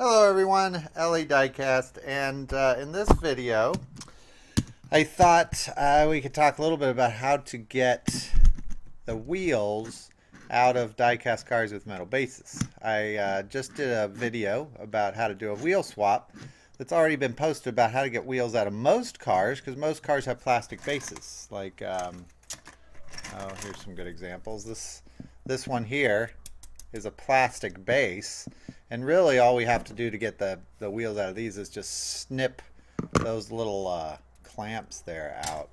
Hello everyone, MrLEDiecast, and in this video I thought we could talk a little bit about how to get the wheels out of diecast cars with metal bases. I just did a video about how to do a wheel swap that's already been posted about how to get wheels out of most cars, because most cars have plastic bases. Like, here's some good examples. This one here is a plastic base, and really all we have to do to get the wheels out of these is just snip those little clamps there out.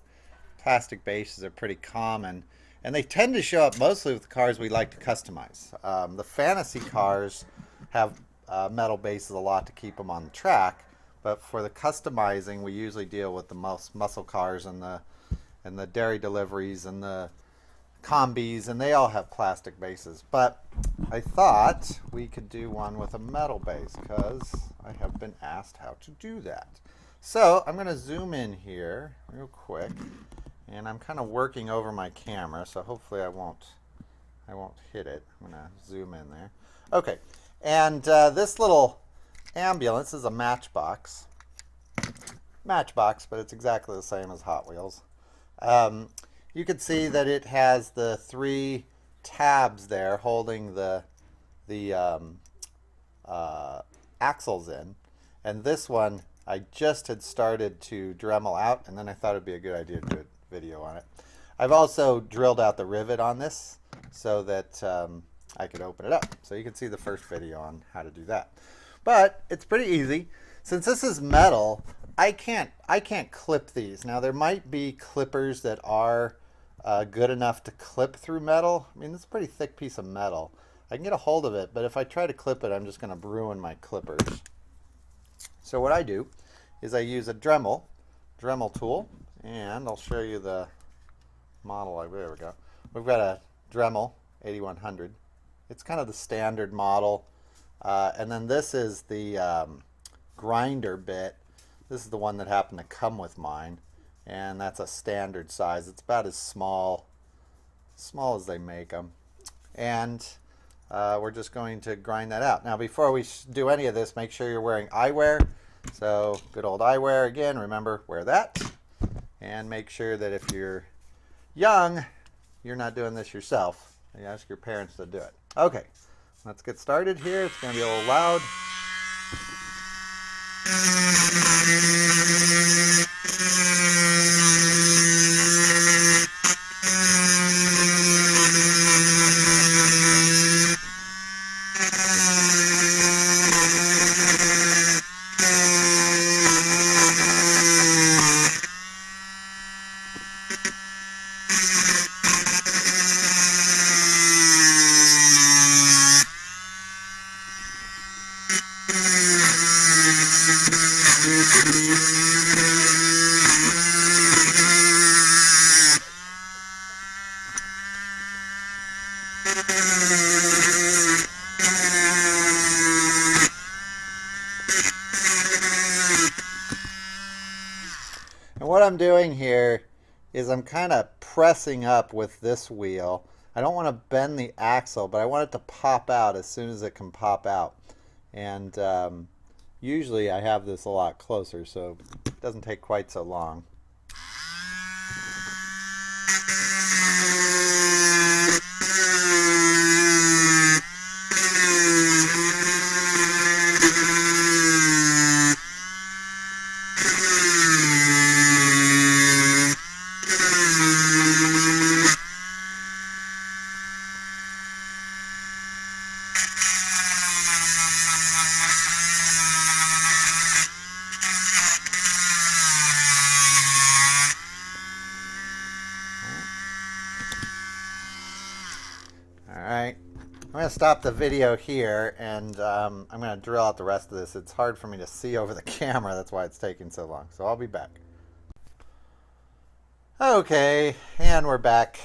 Plastic bases are pretty common, and they tend to show up mostly with the cars we like to customize. The fantasy cars have metal bases a lot to keep them on the track, but for the customizing we usually deal with the muscle cars and the dairy deliveries and the combis, and they all have plastic bases. But I thought we could do one with a metal base because I have been asked how to do that. So I'm going to zoom in here real quick, and I'm kind of working over my camera, so hopefully I won't hit it. I'm going to zoom in there. Okay, and this little ambulance is a Matchbox, but it's exactly the same as Hot Wheels. You can see that it has the three tabs there holding the axles in, and this one I just had started to Dremel out, and then I thought it'd be a good idea to do a video on it. I've also drilled out the rivet on this so that I could open it up, so you can see the first video on how to do that. But it's pretty easy. Since this is metal, I can't clip these. Now there might be clippers that are good enough to clip through metal. I mean, it's a pretty thick piece of metal. I can get a hold of it, but if I try to clip it, I'm just going to ruin my clippers. So what I do is I use a Dremel tool, and I'll show you the model. There we go. We've got a Dremel 8100. It's kind of the standard model. And then this is the grinder bit. This is the one that happened to come with mine, and that's a standard size. It's about as small as they make them, and we're just going to grind that out. Now before we do any of this, make sure you're wearing eyewear. So good old eyewear again, remember, wear that, and make sure that if you're young you're not doing this yourself. You ask your parents to do it. Okay, let's get started here. It's going to be a little loud. And what I'm doing here is I'm kind of pressing up with this wheel. I don't want to bend the axle, but I want it to pop out as soon as it can pop out. And usually I have this a lot closer, so it doesn't take quite so long. Alright, I'm going to stop the video here, and I'm going to drill out the rest of this. It's hard for me to see over the camera, that's why it's taking so long. So I'll be back. Okay, and we're back.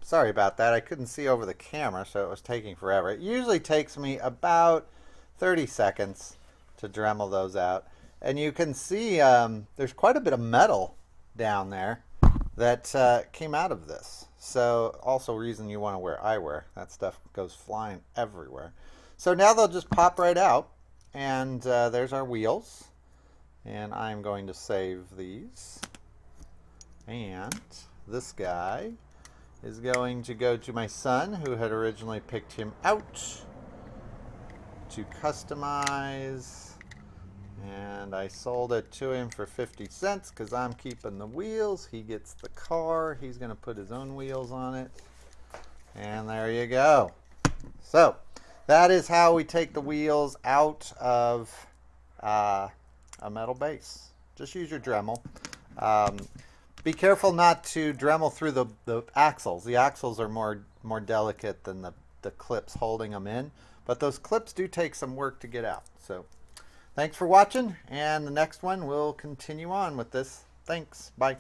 Sorry about that. I couldn't see over the camera, so it was taking forever. It usually takes me about 30 seconds to Dremel those out. And you can see there's quite a bit of metal down there that came out of this. So also reason you want to wear eyewear. That stuff goes flying everywhere. So now they'll just pop right out, and there's our wheels. And I'm going to save these. And this guy is going to go to my son, who had originally picked him out, to customize. And I sold it to him for 50 cents because I'm keeping the wheels. He gets the car. He's going to put his own wheels on it. And there you go. So that is how we take the wheels out of a metal base. Just use your Dremel. Be careful not to Dremel through the axles. The axles are more delicate than the clips holding them in. But those clips do take some work to get out. So thanks for watching, and the next one we'll continue on with this. Thanks. Bye.